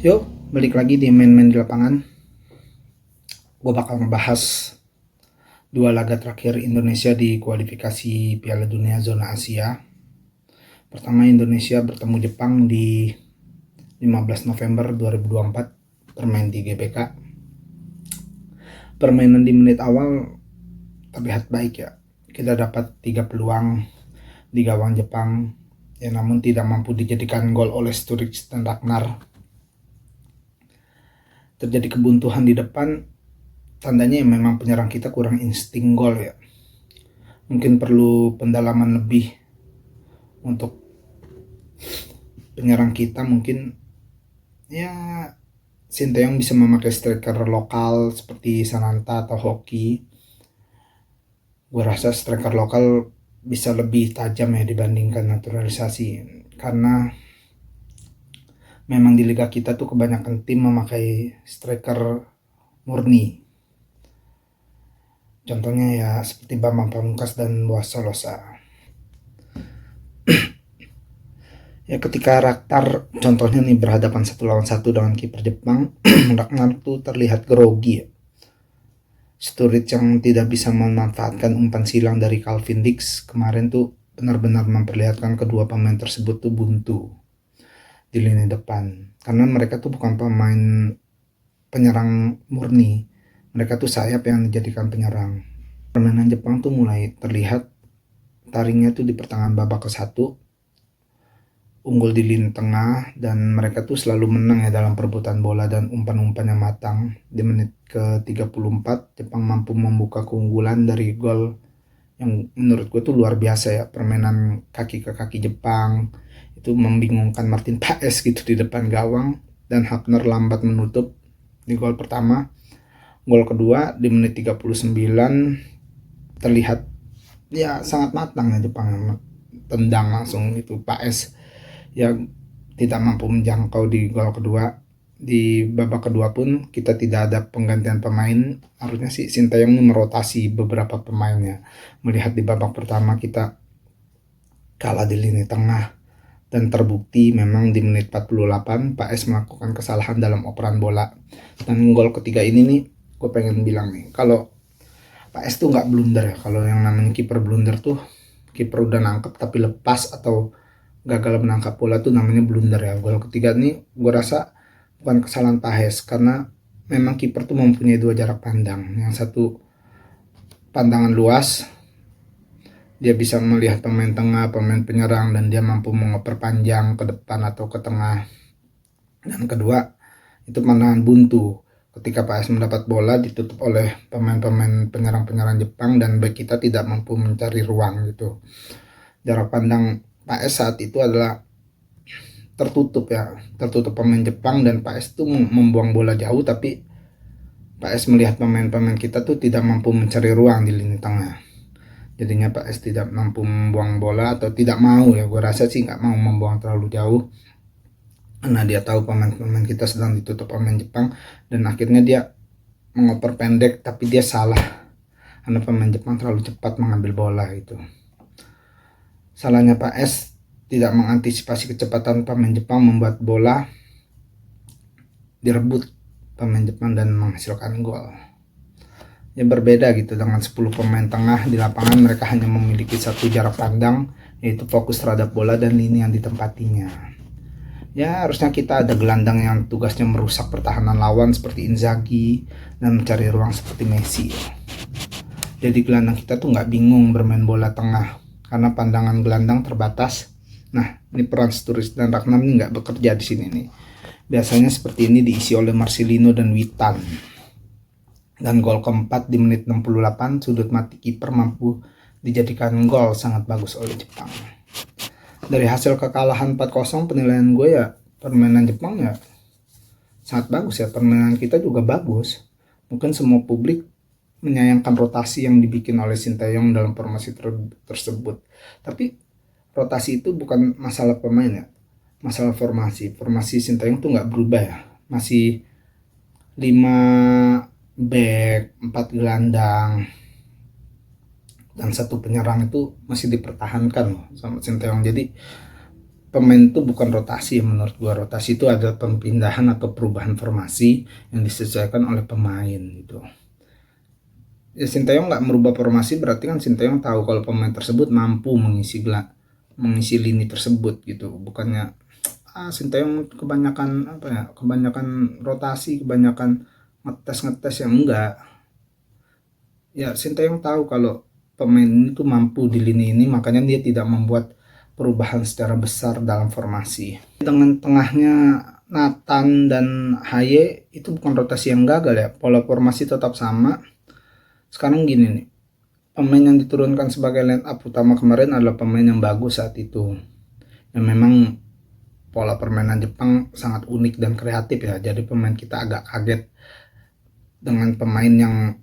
Yuk, balik lagi di main-main di lapangan. Gue bakal ngebahas dua laga terakhir Indonesia di kualifikasi Piala Dunia Zona Asia. Pertama, Indonesia bertemu Jepang di 15 November 2024, bermain di GBK. Permainan di menit awal terlihat baik ya. Kita dapat 3 peluang di gawang Jepang, ya namun tidak mampu dijadikan gol oleh Sturridge dan Ragnar. Terjadi kebuntuan di depan, tandanya memang penyerang kita kurang insting gol ya. Mungkin perlu pendalaman lebih untuk penyerang kita. Mungkin ya Sinteyong bisa memakai striker lokal seperti Sananta atau Hoki. Gue rasa striker lokal bisa lebih tajam ya dibandingkan naturalisasi, karena memang di liga kita tuh kebanyakan tim memakai striker murni. Contohnya ya seperti Bambang Pamungkas dan Boas Solosa. Ya ketika Ragnar contohnya nih berhadapan 1 lawan 1 dengan kiper Jepang, Ragnar tuh terlihat grogi ya. Sturridge yang tidak bisa memanfaatkan umpan silang dari Calvin Dix kemarin tuh benar-benar memperlihatkan kedua pemain tersebut tuh buntu di lini depan, karena mereka tuh bukan pemain penyerang murni, mereka tuh sayap yang dijadikan penyerang. Permainan Jepang tuh mulai terlihat taringnya tuh di pertengahan babak ke-1, unggul di lini tengah, dan mereka tuh selalu menang ya dalam perebutan bola dan umpan-umpan yang matang. Di menit ke-34 Jepang mampu membuka keunggulan dari gol yang menurut gue tuh luar biasa ya. Permainan kaki ke kaki Jepang itu membingungkan Martin Paes gitu di depan gawang, dan Hafner lambat menutup di gol pertama. Gol kedua di menit 39 terlihat ya sangat matang ya Jepang, tendang langsung itu Paes yang tidak mampu menjangkau di gol kedua. Di babak kedua pun kita tidak ada penggantian pemain. Harusnya sih Sinteyong merotasi beberapa pemainnya. Melihat di babak pertama kita kalah di lini tengah, dan terbukti memang di menit 48 Pak S melakukan kesalahan dalam operan bola. Dan gol ketiga ini nih gue pengen bilang nih, kalau Pak S tuh nggak blunder ya. Kalau yang namanya kiper blunder tuh kiper udah nangkep tapi lepas atau gagal menangkap bola tuh namanya blunder ya. Gol ketiga nih gue rasa bukan kesalahan Paes, karena memang kiper tuh mempunyai 2 jarak pandang. Yang satu pandangan luas, dia bisa melihat pemain tengah, pemain penyerang, dan dia mampu mengoper panjang ke depan atau ke tengah. Dan kedua itu pandangan buntu, ketika Paes mendapat bola ditutup oleh pemain-pemain penyerang-penyerang Jepang dan bek kita tidak mampu mencari ruang gitu. Jarak pandang Paes saat itu adalah tertutup ya, tertutup pemain Jepang, dan Paes tuh membuang bola jauh, tapi Paes melihat pemain-pemain kita tuh tidak mampu mencari ruang di lini tengah. Jadinya Paes tidak mampu membuang bola, atau tidak mau ya, gue rasa sih nggak mau membuang terlalu jauh, karena dia tahu pemain-pemain kita sedang ditutup pemain Jepang, dan akhirnya dia mengoper pendek tapi dia salah karena pemain Jepang terlalu cepat mengambil bola itu. Salahnya Paes tidak mengantisipasi kecepatan pemain Jepang, membuat bola direbut pemain Jepang dan menghasilkan gol. Ya berbeda gitu dengan 10 pemain tengah di lapangan, mereka hanya memiliki 1 jarak pandang, yaitu fokus terhadap bola dan lini yang ditempatinya. Ya harusnya kita ada gelandang yang tugasnya merusak pertahanan lawan seperti Inzaghi dan mencari ruang seperti Messi. Jadi gelandang kita tuh nggak bingung bermain bola tengah karena pandangan gelandang terbatas. Nah, ini peran Sturridge dan Ragnar ini nggak bekerja di sini nih. Biasanya seperti ini diisi oleh Marcelino dan Witan. Dan gol keempat di menit 68, sudut mati kiper mampu dijadikan gol sangat bagus oleh Jepang. Dari hasil kekalahan 4-0, penilaian gue ya permainan Jepang ya sangat bagus ya. Permainan kita juga bagus. Mungkin semua publik menyayangkan rotasi yang dibikin oleh Sinteyong dalam formasi tersebut. Tapi rotasi itu bukan masalah pemain ya, masalah formasi. Formasi Sinteyong tuh nggak berubah ya, masih 5 back, 4 gelandang, dan 1 penyerang itu masih dipertahankan loh sama Sinteyong. Jadi pemain itu bukan rotasi. Menurut gua rotasi itu adalah pemindahan atau perubahan formasi yang disesuaikan oleh pemain gitu. Ya Sinteyong nggak merubah formasi, berarti kan Sinteyong tahu kalau pemain tersebut mampu mengisi lini tersebut gitu. Bukannya Sinteyong kebanyakan rotasi, kebanyakan ngetes yang enggak. Ya Sinteyong tahu kalau pemain ini tuh mampu di lini ini, makanya dia tidak membuat perubahan secara besar dalam formasi. Dengan tengahnya Nathan dan Haye itu bukan rotasi yang gagal ya, pola formasi tetap sama. Sekarang gini nih, pemain yang diturunkan sebagai line up utama kemarin adalah pemain yang bagus saat itu. Yang memang pola permainan Jepang sangat unik dan kreatif ya, jadi pemain kita agak kaget dengan pemain yang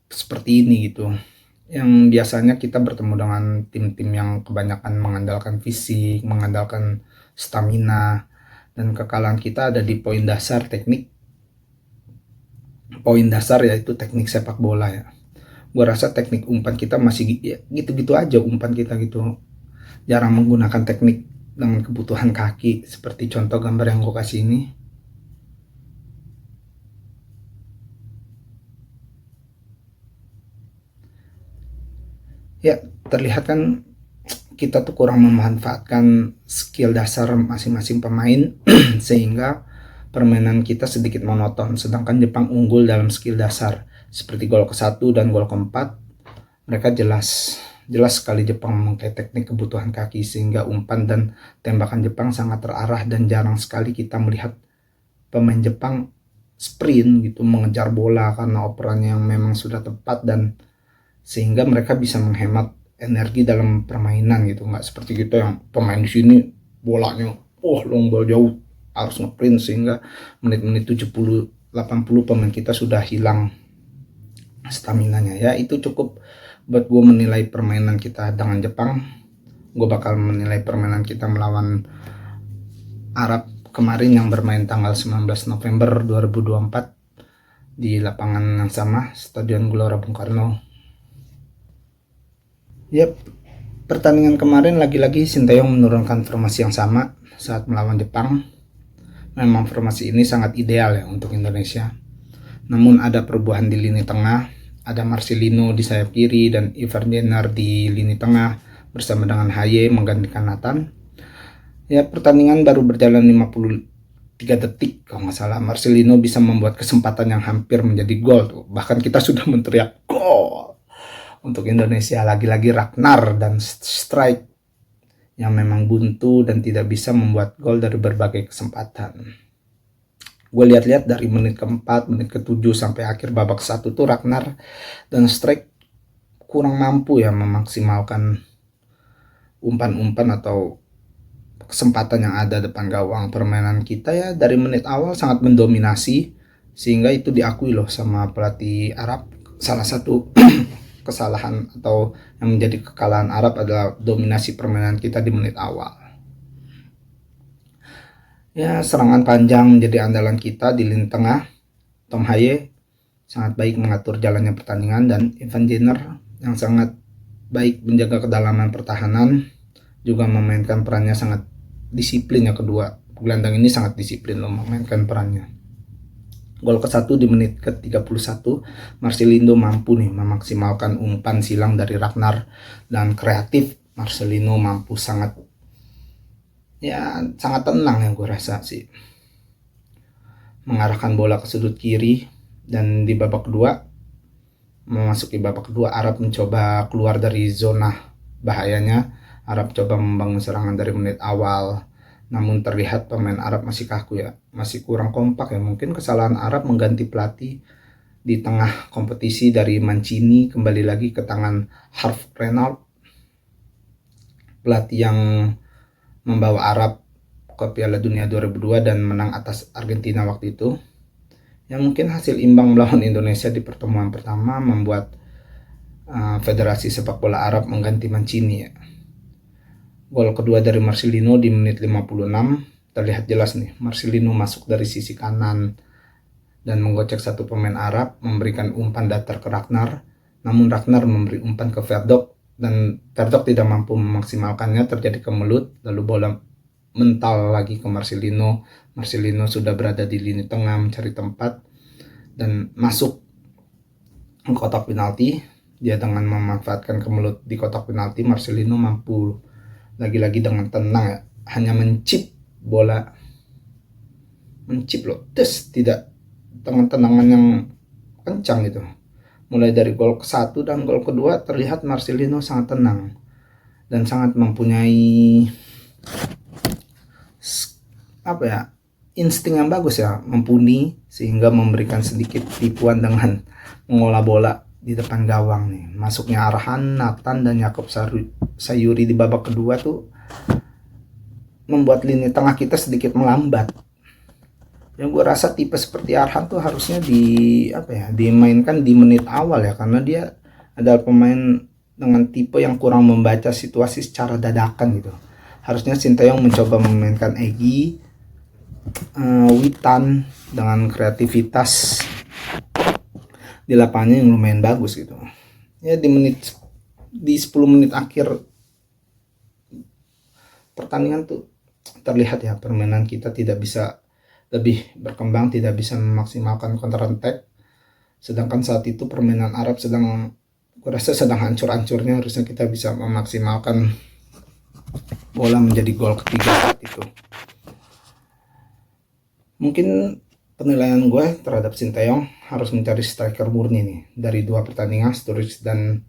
seperti ini gitu. Yang biasanya kita bertemu dengan tim-tim yang kebanyakan mengandalkan fisik, mengandalkan stamina, dan kekalahan kita ada di poin dasar yaitu teknik sepak bola ya. Gue rasa teknik umpan kita masih ya, gitu-gitu aja, umpan kita gitu, jarang menggunakan teknik dengan kebutuhan kaki seperti contoh gambar yang gue kasih ini. Ya terlihat kan kita tuh kurang memanfaatkan skill dasar masing-masing pemain sehingga permainan kita sedikit monoton. Sedangkan Jepang unggul dalam skill dasar seperti gol ke-1 dan gol ke-4. Mereka jelas sekali Jepang memakai teknik kebutuhan kaki sehingga umpan dan tembakan Jepang sangat terarah, dan jarang sekali kita melihat pemain Jepang sprint gitu mengejar bola karena operannya yang memang sudah tepat, dan sehingga mereka bisa menghemat energi dalam permainan gitu. Nggak seperti kita yang pemain di sini bolanya long ball jauh harus ngeprint, sehingga menit-menit 70-80 pemain kita sudah hilang staminanya. Ya itu cukup buat gue menilai permainan kita dengan Jepang. Gue bakal menilai permainan kita melawan Arab kemarin yang bermain tanggal 19 November 2024 di lapangan yang sama, Stadion Gelora Bung Karno. Yap, pertandingan kemarin lagi-lagi Sinteyong menurunkan formasi yang sama saat melawan Jepang. Memang formasi ini sangat ideal ya untuk Indonesia. Namun ada perubahan di lini tengah. Ada Marcelino di sayap kiri dan Ivar Jenner di lini tengah bersama dengan Haye menggantikan Nathan. Ya pertandingan baru berjalan 53 detik kalau nggak salah. Marcelino bisa membuat kesempatan yang hampir menjadi gol tuh. Bahkan kita sudah menteriak gol untuk Indonesia. Lagi-lagi Ragnar dan strike yang memang buntu dan tidak bisa membuat gol dari berbagai kesempatan. Gue lihat-lihat dari menit ke-4, menit ke-7 sampai akhir babak 1 tuh Ragnar dan strike kurang mampu ya memaksimalkan umpan-umpan atau kesempatan yang ada depan gawang. Permainan kita ya dari menit awal sangat mendominasi, sehingga itu diakui loh sama pelatih Arab. Salah satu kesalahan atau yang menjadi kekalahan Arab adalah dominasi permainan kita di menit awal. Ya serangan panjang menjadi andalan kita di lini tengah. Tom Haye sangat baik mengatur jalannya pertandingan, dan Ivan Jenner yang sangat baik menjaga kedalaman pertahanan, juga memainkan perannya sangat disiplin. Yang kedua gelandang ini sangat disiplin loh memainkan perannya. Gol ke-1 di menit ke-31, Marcelino mampu nih memaksimalkan umpan silang dari Ragnar, dan kreatif Marcelino mampu sangat tenang yang gue rasa sih mengarahkan bola ke sudut kiri. Dan di babak kedua, memasuki babak kedua, Arab mencoba keluar dari zona bahayanya. Arab coba membangun serangan dari menit awal, namun terlihat pemain Arab masih kaku ya, masih kurang kompak ya. Mungkin kesalahan Arab mengganti pelatih di tengah kompetisi dari Mancini kembali lagi ke tangan Harv Renard, pelatih yang membawa Arab ke Piala Dunia 2002 dan menang atas Argentina waktu itu. Yang mungkin hasil imbang melawan Indonesia di pertemuan pertama membuat Federasi Sepak Bola Arab mengganti Mancini ya. Gol kedua dari Marcelino di menit 56, terlihat jelas nih Marcelino masuk dari sisi kanan dan menggocek satu pemain Arab, memberikan umpan datar ke Ragnar. Namun Ragnar memberi umpan ke Verdok dan Verdok tidak mampu memaksimalkannya, terjadi kemelut, lalu bola mental lagi ke Marcelino. Marcelino sudah berada di lini tengah mencari tempat dan masuk ke kotak penalti. Dia dengan memanfaatkan kemelut di kotak penalti, Marcelino mampu lagi-lagi dengan tenang ya, hanya mencip bola, mencip loh, tidak dengan tendangan yang kencang gitu. Mulai dari gol ke-1 dan gol kedua terlihat Marcelino sangat tenang dan sangat mempunyai insting yang bagus ya, mumpuni, sehingga memberikan sedikit tipuan dengan mengolah bola di depan gawang nih. Masuknya Arhan, Nathan, dan Yakob Sayuri di babak kedua tuh membuat lini tengah kita sedikit melambat. Yang gue rasa tipe seperti Arhan tuh harusnya dimainkan di menit awal ya, karena dia adalah pemain dengan tipe yang kurang membaca situasi secara dadakan gitu. Harusnya Sinteyong mencoba memainkan Egy, Witan dengan kreativitas di lapangan yang lumayan bagus gitu ya. Di 10 menit akhir pertandingan tuh terlihat ya, permainan kita tidak bisa lebih berkembang, tidak bisa memaksimalkan counter attack, sedangkan saat itu permainan Arab gue rasa sedang hancur-hancurnya. Harusnya kita bisa memaksimalkan bola menjadi gol ketiga saat itu. Mungkin penilaian gue terhadap Sinteyong harus mencari striker murni nih. Dari 2 pertandingan, Sturridge dan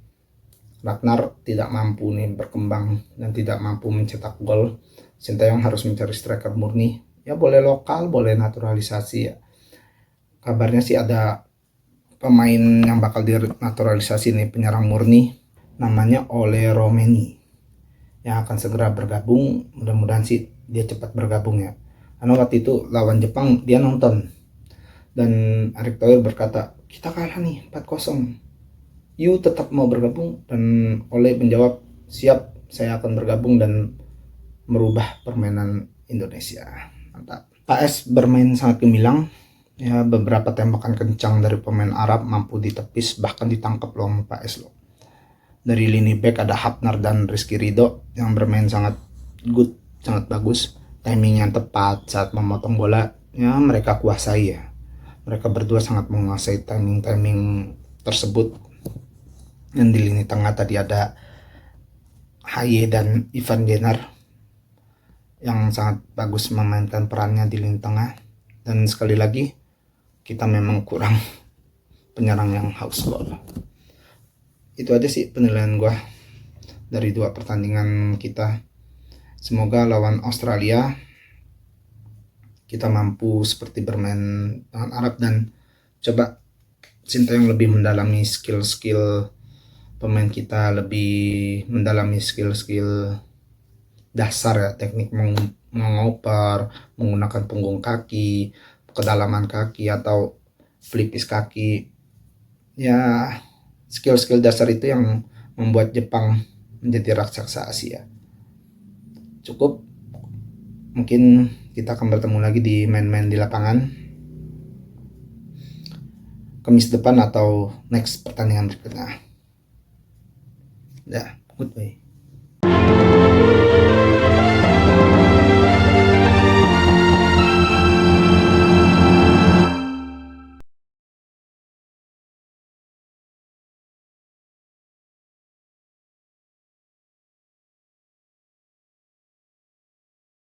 Ragnar tidak mampu nih berkembang dan tidak mampu mencetak gol. Sinteyong harus mencari striker murni. Ya boleh lokal, boleh naturalisasi ya. Kabarnya sih ada pemain yang bakal dinaturalisasi nih, penyerang murni, namanya Ole Romeni, yang akan segera bergabung. Mudah-mudahan sih dia cepat bergabung ya, karena waktu itu lawan Jepang dia nonton dan Erick Thohir berkata, kita kalah nih 4-0, you tetap mau bergabung? Dan Ole menjawab, siap, saya akan bergabung dan merubah permainan Indonesia. Mantap. PS bermain sangat gemilang ya, beberapa tembakan kencang dari pemain Arab mampu ditepis, bahkan ditangkap loh PS loh. Dari lini back ada Hapnar dan Rizky Ridho yang bermain sangat good, sangat bagus. Timing yang tepat saat memotong bola ya mereka kuasai ya. Mereka berdua sangat menguasai timing tersebut. Dan di lini tengah tadi ada Haye dan Ivan Genar yang sangat bagus memainkan perannya di lini tengah. Dan sekali lagi kita memang kurang penyerang yang haus gol. Itu aja sih penilaian gue dari 2 pertandingan kita. Semoga lawan Australia kita mampu seperti bermain dengan Arab dan coba Sinteyong lebih mendalami skill-skill pemain kita, lebih mendalami skill-skill dasar ya, teknik mengoper, menggunakan punggung kaki, kedalaman kaki atau pelipis kaki ya. Skill-skill dasar itu yang membuat Jepang menjadi raksasa Asia. Cukup, mungkin kita akan bertemu lagi di main-main di lapangan Kamis depan atau next pertandingan berikutnya. Ya, goodbye.